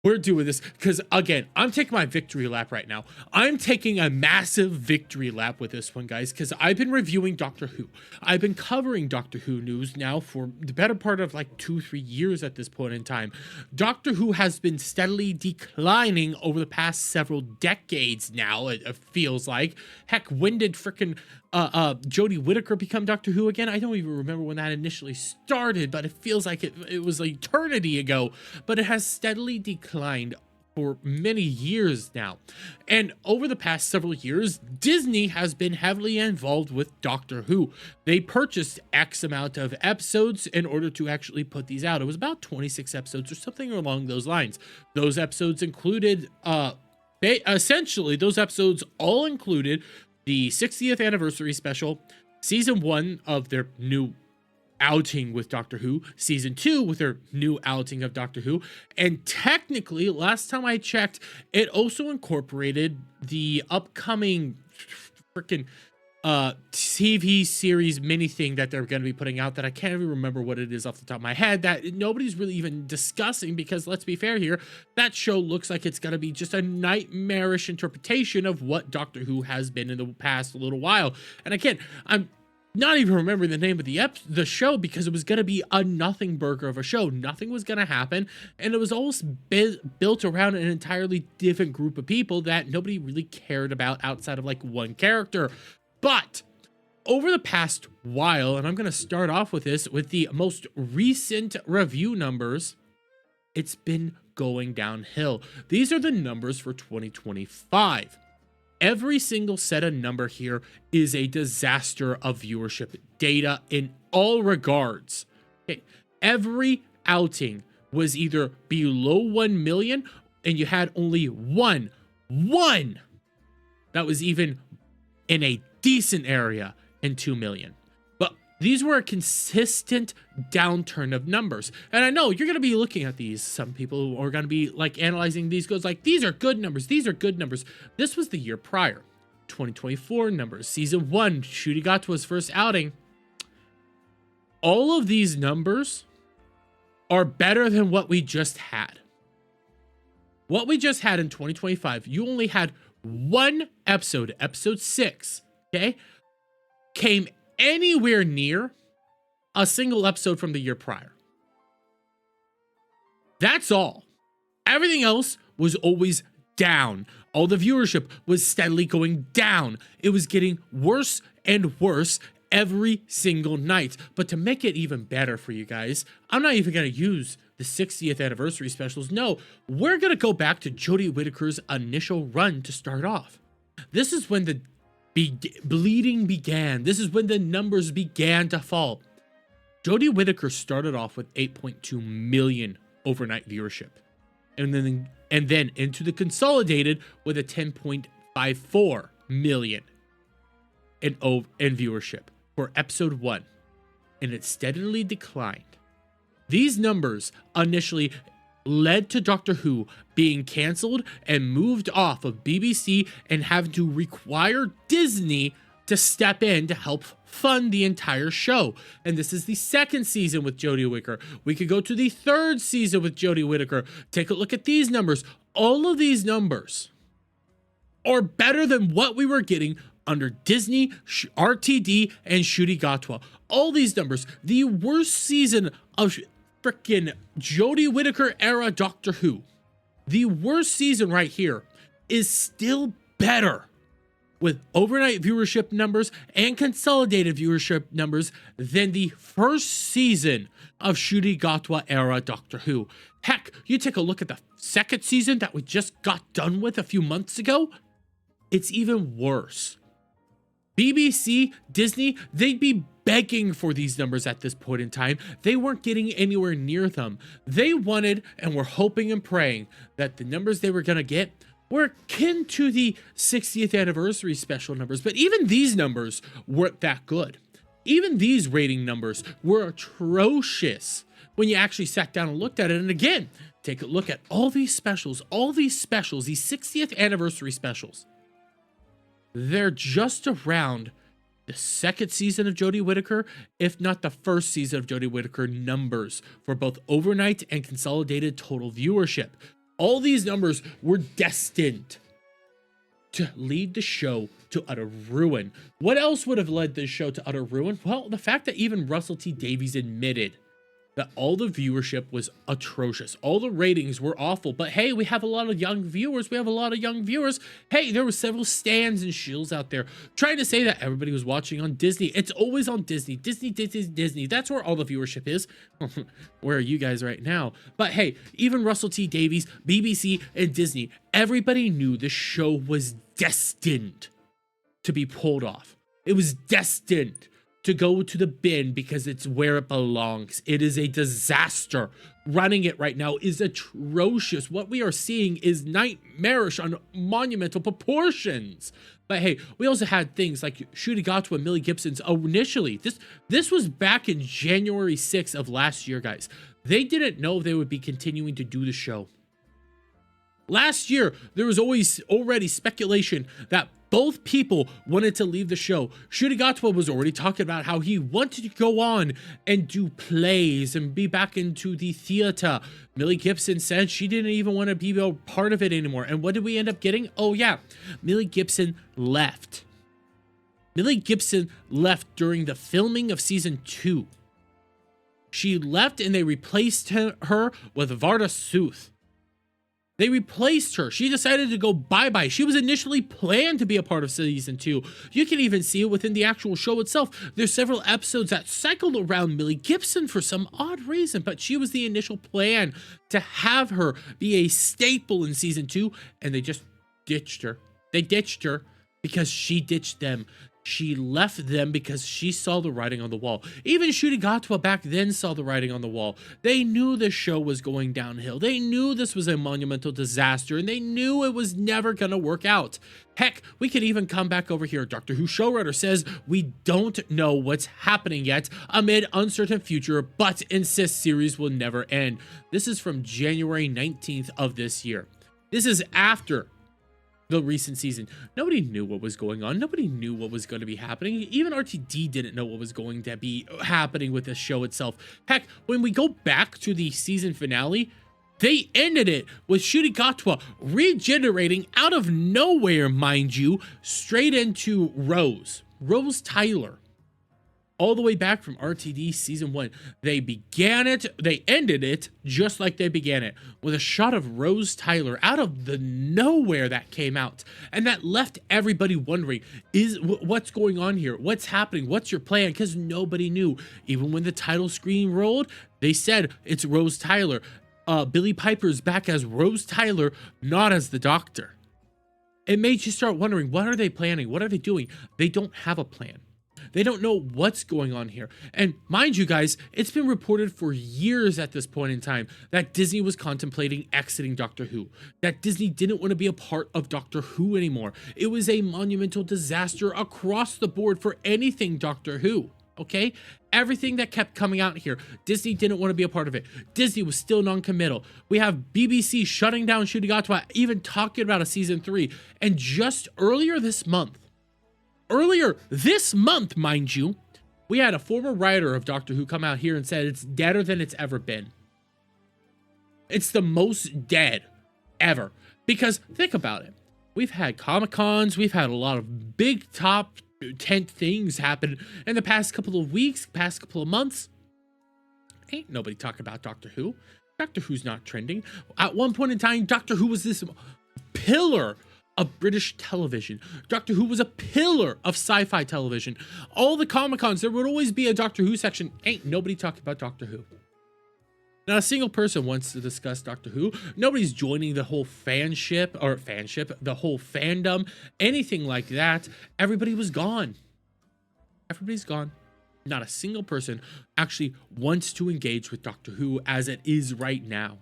we're doing this because, again, I'm taking my victory lap right now. I'm taking a massive victory lap with this one, guys, because I've been reviewing Doctor Who. I've been covering Doctor Who news now for the better part of like 2-3 years at this point in time. Doctor Who has been steadily declining over the past several decades now, it feels like. Heck, when did frickin' Jodie Whittaker become Doctor Who again? I don't even remember when that initially started, but it feels like it was an eternity ago. But it has steadily declined for many years now. And over the past several years, Disney has been heavily involved with Doctor Who. They purchased X amount of episodes in order to actually put these out. It was about 26 episodes or something along those lines. Those episodes included, essentially, those episodes all included the 60th anniversary special, season 1 of their new outing with Doctor Who, season 2 with their new outing of Doctor Who, and technically, last time I checked, it also incorporated the upcoming freaking TV series mini thing that they're going to be putting out that I can't even remember what it is off the top of my head, that nobody's really even discussing, because let's be fair here, that show looks like it's going to be just a nightmarish interpretation of what Doctor Who has been in the past little while. And again, I'm not even remembering the name of the show because it was going to be a nothing burger of a show. Nothing was going to happen, and it was almost built around an entirely different group of people that nobody really cared about outside of like one character. But over the past while, and I'm going to start off with this, with the most recent review numbers, it's been going downhill. These are the numbers for 2025. Every single set of number here is a disaster of viewership data in all regards. Okay. Every outing was either below 1 million, and you had only one that was even in a decent area in 2 million. But these were a consistent downturn of numbers. And I know you're going to be looking at these. Some people are going to be like analyzing these, goes like, these are good numbers. These are good numbers. This was the year prior. 2024 numbers. Season 1, Ncuti Gatwa's first outing. All of these numbers are better than what we just had. What we just had in 2025, you only had one episode, episode 6, okay, came anywhere near a single episode from the year prior. That's all. Everything else was always down. All the viewership was steadily going down. It was getting worse and worse every single night. But to make it even better for you guys, I'm not even going to use the 60th anniversary specials. No, we're going to go back to Jodie Whittaker's initial run to start off. This is when the bleeding began. This is when the numbers began to fall. Jodie Whittaker started off with 8.2 million overnight viewership, and then into the consolidated with a 10.54 million in viewership for episode 1, and it steadily declined. These numbers initially led to Doctor Who being canceled and moved off of BBC and having to require Disney to step in to help fund the entire show. And this is the 2nd season with Jodie Whittaker. We could go to the 3rd season with Jodie Whittaker. Take a look at these numbers. All of these numbers are better than what we were getting under Disney, RTD, and Ncuti Gatwa. All these numbers, the worst season of frickin' Jodie Whittaker era Doctor Who, the worst season right here, is still better with overnight viewership numbers and consolidated viewership numbers than the first season of Ncuti Gatwa era Doctor Who. Heck, you take a look at the 2nd season that we just got done with a few months ago, it's even worse. BBC, Disney, they'd be begging for these numbers at this point in time. They weren't getting anywhere near them. They wanted and were hoping and praying that the numbers they were going to get were akin to the 60th anniversary special numbers. But even these numbers weren't that good. Even these rating numbers were atrocious when you actually sat down and looked at it. And again, take a look at all these specials, these 60th anniversary specials. They're just around the 2nd season of Jodie Whittaker, if not the 1st season of Jodie Whittaker numbers for both overnight and consolidated total viewership. All these numbers were destined to lead the show to utter ruin. What else would have led this show to utter ruin? Well, the fact that even Russell T Davies admitted that all the viewership was atrocious. All the ratings were awful. But hey, we have a lot of young viewers. Hey, there were several stands and shills out there trying to say that everybody was watching on Disney. It's always on Disney. Disney. That's where all the viewership is. Where are you guys right now? But hey, even Russell T Davies, BBC, and Disney, everybody knew the show was destined to be pulled off. It was destined to go to the bin because it's where it belongs. It is a disaster. Running it right now is atrocious. What we are seeing is nightmarish on monumental proportions. But hey, we also had things like Ncuti Gatwa and Millie Gibson's initially. This was back in January 6th of last year, guys. They didn't know they would be continuing to do the show. Last year, there was already speculation that both people wanted to leave the show. Ncuti Gatwa was already talking about how he wanted to go on and do plays and be back into the theater. Millie Gibson said she didn't even want to be a part of it anymore. And what did we end up getting? Oh yeah, Millie Gibson left. Millie Gibson left during the filming of season 2. She left and they replaced her with Varda Sooth. They replaced her. She decided to go bye-bye. She was initially planned to be a part of season 2. You can even see it within the actual show itself. There's several episodes that cycled around Millie Gibson for some odd reason, but she was the initial plan to have her be a staple in season 2, and they just ditched her. They ditched her because she ditched them. She left them because she saw the writing on the wall. Even Ncuti Gatwa back then saw the writing on the wall. They knew the show was going downhill. They knew this was a monumental disaster, and they knew it was never going to work out. Heck, we could even come back over here. Doctor Who showrunner says we don't know what's happening yet amid uncertain future, but insists series will never end. This is from January 19th of this year. This is after the recent season. Nobody knew what was going on. Nobody knew what was going to be happening. Even RTD didn't know what was going to be happening with the show itself. Heck, when we go back to the season finale, they ended it with Ncuti Gatwa regenerating out of nowhere, mind you, straight into Rose Tyler. All the way back from RTD season 1. They ended it just like they began it, with a shot of Rose Tyler out of the nowhere that came out. And that left everybody wondering, what's going on here? What's happening? What's your plan? Because nobody knew. Even when the title screen rolled, they said it's Rose Tyler. Billie Piper's back as Rose Tyler, not as the Doctor. It made you start wondering, what are they planning? What are they doing? They don't have a plan. They don't know what's going on here. And mind you guys, it's been reported for years at this point in time that Disney was contemplating exiting Doctor Who. That Disney didn't want to be a part of Doctor Who anymore. It was a monumental disaster across the board for anything Doctor Who. Okay? Everything that kept coming out here, Disney didn't want to be a part of it. Disney was still non-committal. We have BBC shutting down Ncuti Gatwa, even talking about a season 3. And just earlier this month, mind you, we had a former writer of Doctor Who come out here and said it's deader than it's ever been. It's the most dead ever. Because think about it. We've had Comic-Cons, we've had a lot of big top tent things happen in the past couple of weeks, past couple of months. Ain't nobody talking about Doctor Who. Doctor Who's not trending. At one point in time, Doctor Who was this pillar of British television. Doctor Who was a pillar of sci-fi television. All the Comic-Cons, there would always be a Doctor Who section. Ain't nobody talking about Doctor Who. Not a single person wants to discuss Doctor Who. Nobody's joining the whole the whole fandom, anything like that. Everybody was gone. Everybody's gone. Not a single person actually wants to engage with Doctor Who as it is right now.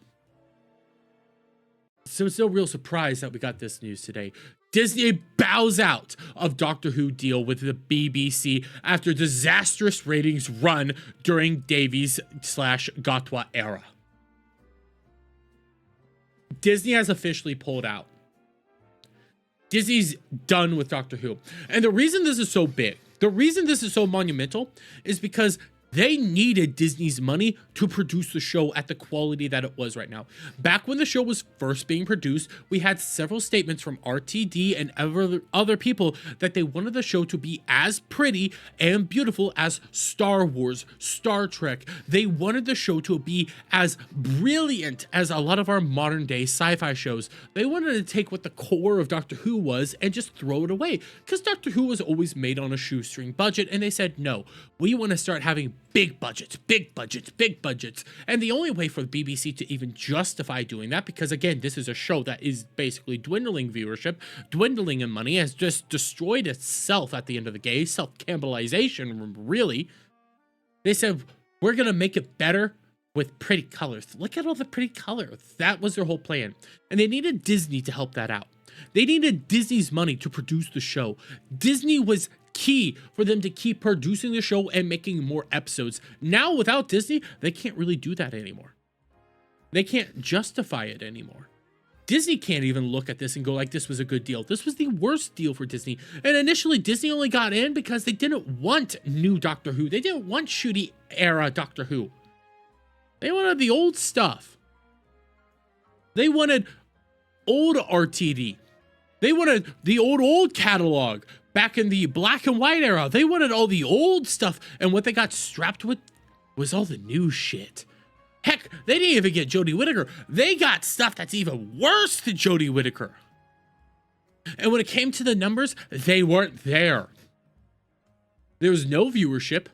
So it's no real surprise that we got this news today. Disney bows out of Doctor Who deal with the BBC after disastrous ratings run during Davies/Gatwa era. Disney has officially pulled out. Disney's done with Doctor Who. And the reason this is so big, the reason this is so monumental is because They needed Disney's money to produce the show at the quality that it was right now. Back when the show was first being produced, we had several statements from RTD and other people that they wanted the show to be as pretty and beautiful as Star Wars, Star Trek. They wanted the show to be as brilliant as a lot of our modern day sci-fi shows. They wanted to take what the core of Doctor Who was and just throw it away, because Doctor Who was always made on a shoestring budget, and they said, no, we want to start having big budgets, big budgets, big budgets. And the only way for the BBC to even justify doing that, because again, this is a show that is basically dwindling viewership, dwindling in money, has just destroyed itself at the end of the day, self-cannibalization, really. They said, we're going to make it better with pretty colors. Look at all the pretty colors. That was their whole plan. And they needed Disney to help that out. They needed Disney's money to produce the show. Disney was key for them to keep producing the show and making more episodes. Now, without Disney, they can't really do that anymore. They can't justify it anymore. Disney can't even look at this and go like, this was a good deal. This was the worst deal for Disney. And initially, Disney only got in because they didn't want new Doctor Who. They didn't want shooty era Doctor Who. They wanted the old stuff. They wanted old RTD. They wanted the old catalog back in the black and white era. They wanted all the old stuff, and what they got strapped with was all the new shit. Heck, they didn't even get Jodie Whittaker. They got stuff that's even worse than Jodie Whittaker. And when it came to the numbers, they weren't there. There was no viewership.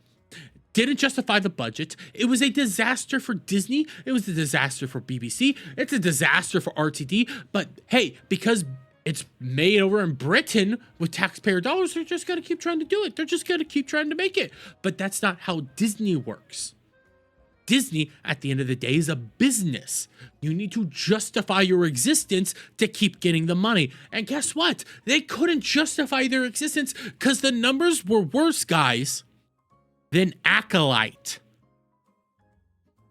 Didn't justify the budget. It was a disaster for Disney. It was a disaster for BBC. It's a disaster for RTD. But hey, because it's made over in Britain with taxpayer dollars, they're just going to keep trying to do it. They're just going to keep trying to make it. But that's not how Disney works. Disney, at the end of the day, is a business. You need to justify your existence to keep getting the money. And guess what? They couldn't justify their existence because the numbers were worse, guys, than Acolyte.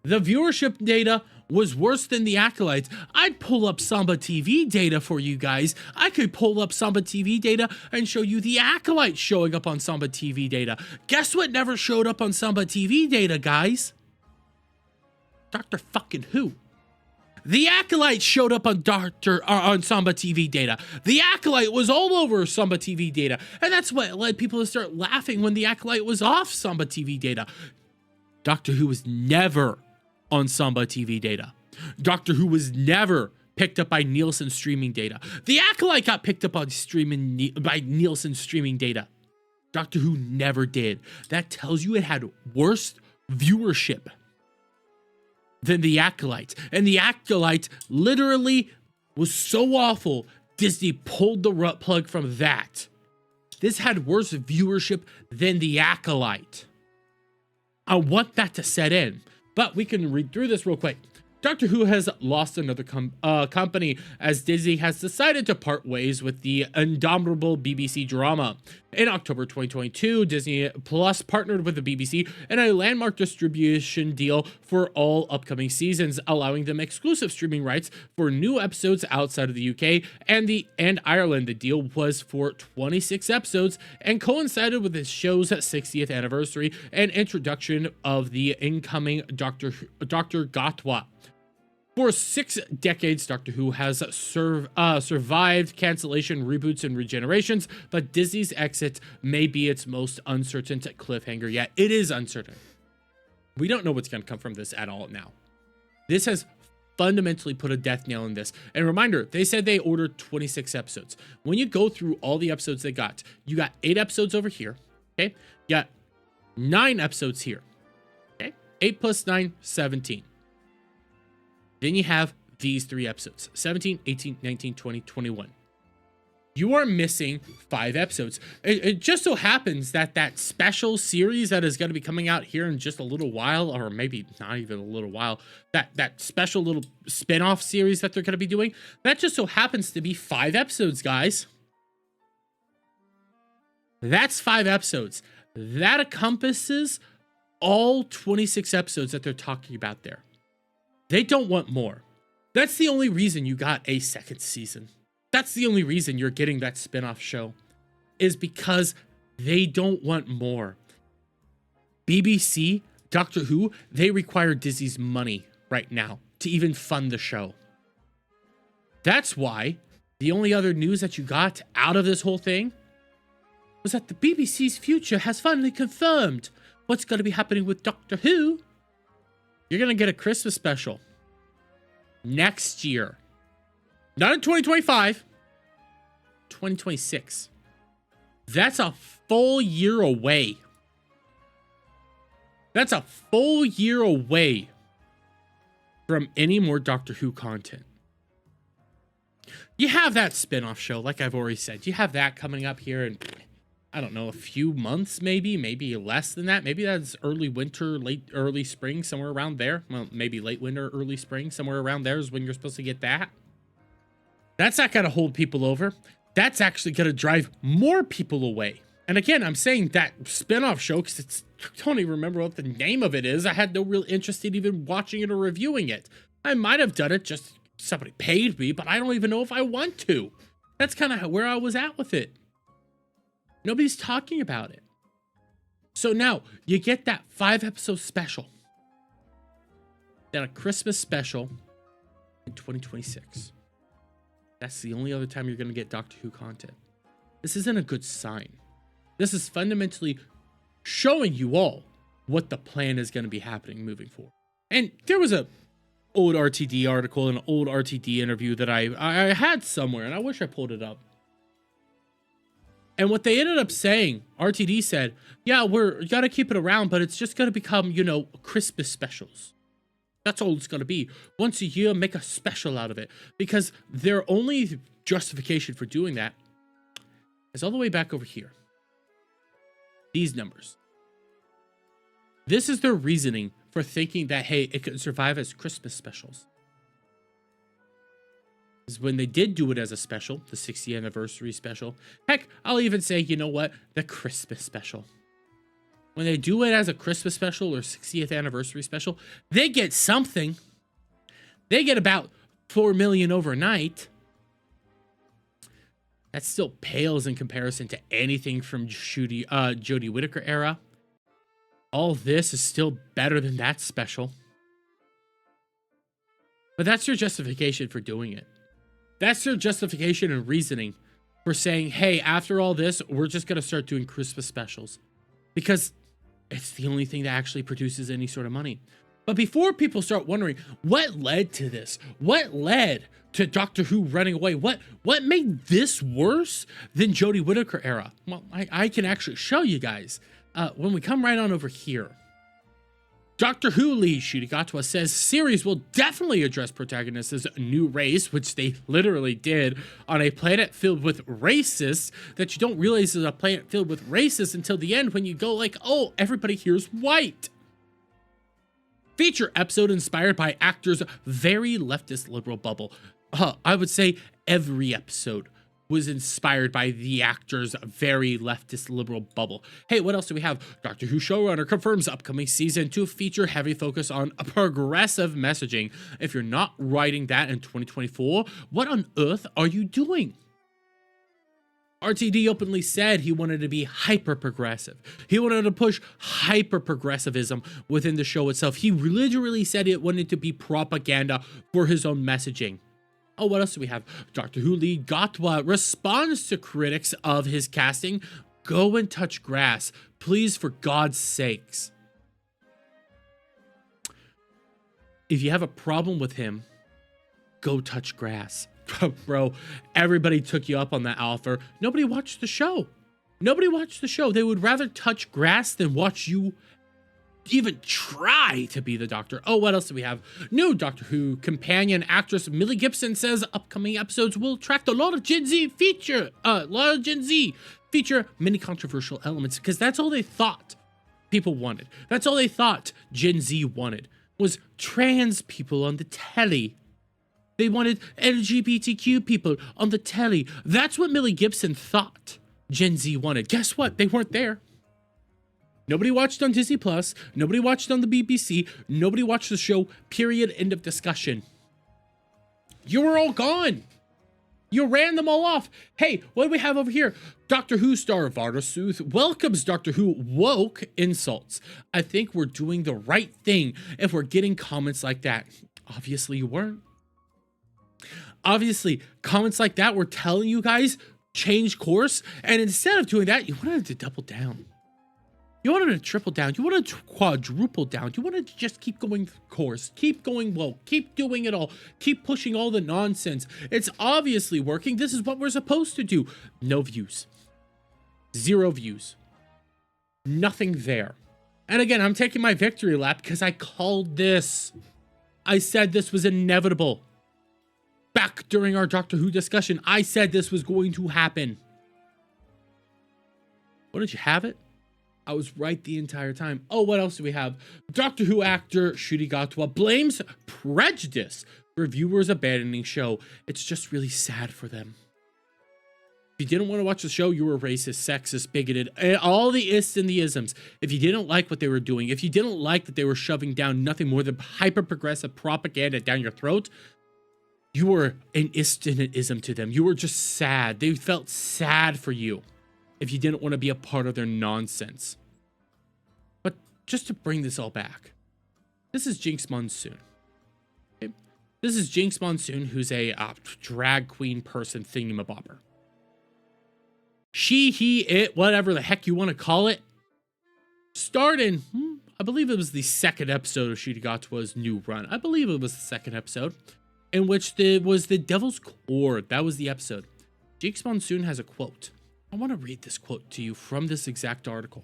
The viewership data was worse than the Acolytes. I'd pull up Samba TV data for you guys. I could pull up Samba TV data and show you the Acolyte showing up on Samba TV data. Guess what never showed up on Samba TV data, guys? Doctor fucking Who. The Acolyte showed up on on Samba TV data. The Acolyte was all over Samba TV data. And that's what led people to start laughing when the Acolyte was off Samba TV data. Doctor Who was never on Samba TV data. Doctor Who was never picked up by Nielsen streaming data. The Acolyte got picked up on by Nielsen streaming data. Doctor Who never did. That tells you it had worse viewership than the Acolyte. And the Acolyte literally was so awful, Disney pulled the plug from that. This had worse viewership than the Acolyte. I want that to set in, but we can read through this real quick. Doctor Who has lost another company as Disney has decided to part ways with the indomitable BBC drama. In October 2022, Disney Plus partnered with the BBC in a landmark distribution deal for all upcoming seasons, allowing them exclusive streaming rights for new episodes outside of the UK and Ireland. The deal was for 26 episodes and coincided with the show's 60th anniversary and introduction of the incoming Dr. Gatwa. For 6 decades, Doctor Who has survived cancellation, reboots, and regenerations, but Disney's exit may be its most uncertain cliffhanger yet. It is uncertain. We don't know what's going to come from this at all now. This has fundamentally put a death nail in this. And reminder, they said they ordered 26 episodes. When you go through all the episodes they got, you got 8 episodes over here, okay? You got 9 episodes here, okay? 8 plus 9, 17. Then you have these 3 episodes, 17, 18, 19, 20, 21. You are missing 5 episodes. It just so happens that that special series that is going to be coming out here in just a little while, or maybe not even a little while, that special little spin-off series that they're going to be doing, that just so happens to be 5 episodes, guys. That's 5 episodes. That encompasses all 26 episodes that they're talking about there. They don't want more. That's the only reason you got a second season. That's the only reason you're getting that spin-off show, is because they don't want more. BBC Doctor Who, they require Disney's money right now to even fund the show. That's why the only other news that you got out of this whole thing was that the BBC's future has finally confirmed what's going to be happening with Doctor Who. You're going to get a Christmas special next year. Not in 2025, 2026. That's a full year away. That's a full year away from any more Doctor Who content. You have that spin-off show, like I've already said. You have that coming up here in, I don't know, a few months, maybe less than that. Maybe that's early winter, early spring, somewhere around there. Well, maybe late winter, early spring, somewhere around there is when you're supposed to get that. That's not going to hold people over. That's actually going to drive more people away. And again, I'm saying that spin-off show because I don't even remember what the name of it is. I had no real interest in even watching it or reviewing it. I might have done it just somebody paid me, but I don't even know if I want to. That's kind of where I was at with it. Nobody's talking about it. So now you get that 5-episode special. Then a Christmas special in 2026. That's the only other time you're going to get Doctor Who content. This isn't a good sign. This is fundamentally showing you all what the plan is going to be happening moving forward. And there was a old RTD article, an old RTD interview that I had somewhere, and I wish I pulled it up. And what they ended up saying, RTD said, yeah, we got to keep it around, but it's just going to become, you know, Christmas specials. That's all it's going to be. Once a year, make a special out of it. Because their only justification for doing that is all the way back over here. These numbers. This is their reasoning for thinking that, hey, it could survive as Christmas specials. Because when they did do it as a special, the 60th anniversary special, heck, I'll even say, you know what, the Christmas special. When they do it as a Christmas special or 60th anniversary special, they get something. They get about 4 million overnight. That still pales in comparison to anything from Jodie Whittaker era. All this is still better than that special. But that's your justification for doing it. That's your justification and reasoning for saying, hey, after all this, we're just going to start doing Christmas specials. Because it's the only thing that actually produces any sort of money. But before people start wondering, what led to this? What led to Doctor Who running away? What made this worse than Jodie Whittaker era? Well, I can actually show you guys. When we come right on over here. Doctor Who lead Shirigatwa says series will definitely address protagonists' new race, which they literally did, on a planet filled with racists that you don't realize is a planet filled with racists until the end when you go like, oh, everybody here's white. Feature episode inspired by actors' very leftist liberal bubble. I would say every episode was inspired by the actor's very leftist liberal bubble. Hey, what else do we have? Doctor Who showrunner confirms upcoming season 2 feature heavy focus on progressive messaging. If you're not writing that in 2024, what on earth are you doing? RTD openly said he wanted to be hyper-progressive. He wanted to push hyper-progressive-ism within the show itself. He literally said it wanted to be propaganda for his own messaging. Oh, what else do we have? Doctor Who lead Gatwa responds to critics of his casting. Go and touch grass. Please, for God's sakes. If you have a problem with him, go touch grass. Bro, everybody took you up on that offer. Nobody watched the show. Nobody watched the show. They would rather touch grass than watch you even try to be the Doctor. Oh, what else do we have? New Doctor Who companion actress Millie Gibson says upcoming episodes will attract a lot of Gen Z feature many controversial elements, because that's all they thought people wanted. That's all they thought Gen Z wanted, was trans people on the telly. They wanted LGBTQ people on the telly. That's what Millie Gibson thought Gen Z wanted. Guess what? They weren't there. Nobody watched on Disney Plus. Nobody watched on the BBC. Nobody watched the show. Period. End of discussion. You were all gone. You ran them all off. Hey, what do we have over here? Doctor Who star Varda Sooth welcomes Doctor Who woke insults. I think we're doing the right thing if we're getting comments like that. Obviously, you weren't. Obviously, comments like that were telling you guys change course, and instead of doing that, you wanted to double down. You wanted to triple down. You wanted to quadruple down. You wanted to just keep going course, keep going woke, keep doing it all, keep pushing all the nonsense. It's obviously working. This is what we're supposed to do. No views. 0 views. Nothing there. And again, I'm taking my victory lap because I called this. I said this was inevitable. Back during our Doctor Who discussion, I said this was going to happen. What did you have it? I was right the entire time. Oh, what else do we have? Doctor Who actor Ncuti Gatwa blames prejudice for viewers abandoning show. It's just really sad for them. If you didn't want to watch the show, you were racist, sexist, bigoted, all the ists and the isms. If you didn't like what they were doing, if you didn't like that they were shoving down nothing more than hyper-progressive propaganda down your throat, you were an ist and an ism to them. You were just sad. They felt sad for you if you didn't want to be a part of their nonsense. But just to bring this all back, this is Jinx Monsoon. Okay? This is Jinx Monsoon, who's a drag queen person thingamabobber. She, he, it, whatever the heck you want to call it, starred in, I believe it was the second episode of Ncuti Gatwa's new run. I believe it was the second episode, in which was the Devil's Cord. That was the episode. Jinx Monsoon has a quote. I want to read this quote to you from this exact article.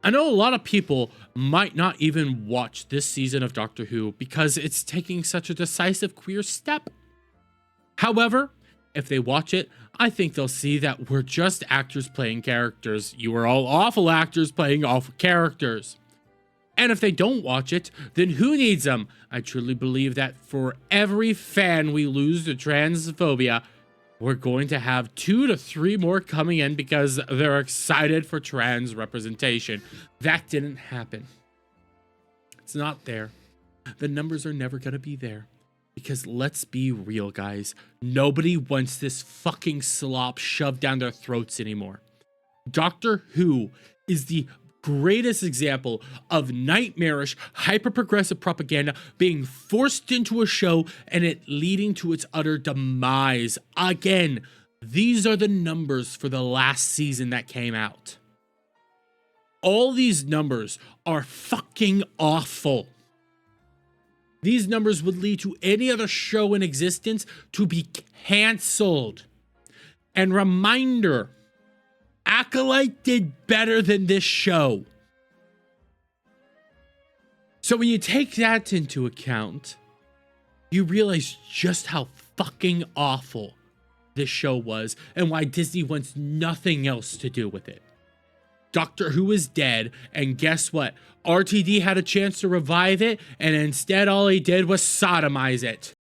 I know a lot of people might not even watch this season of Doctor Who because it's taking such a decisive queer step. However, if they watch it, I think they'll see that we're just actors playing characters. You are all awful actors playing awful characters. And if they don't watch it, then who needs them? I truly believe that for every fan we lose to transphobia, we're going to have 2 to 3 more coming in because they're excited for trans representation. That didn't happen. It's not there. The numbers are never going to be there. Because let's be real, guys. Nobody wants this fucking slop shoved down their throats anymore. Doctor Who is the greatest example of nightmarish, hyper-progressive propaganda being forced into a show and it leading to its utter demise. Again, these are the numbers for the last season that came out. All these numbers are fucking awful. These numbers would lead to any other show in existence to be canceled. And reminder, Acolyte did better than this show. So when you take that into account, you realize just how fucking awful this show was and why Disney wants nothing else to do with it. Doctor Who is dead, and guess what? RTD had a chance to revive it, and instead all he did was sodomize it.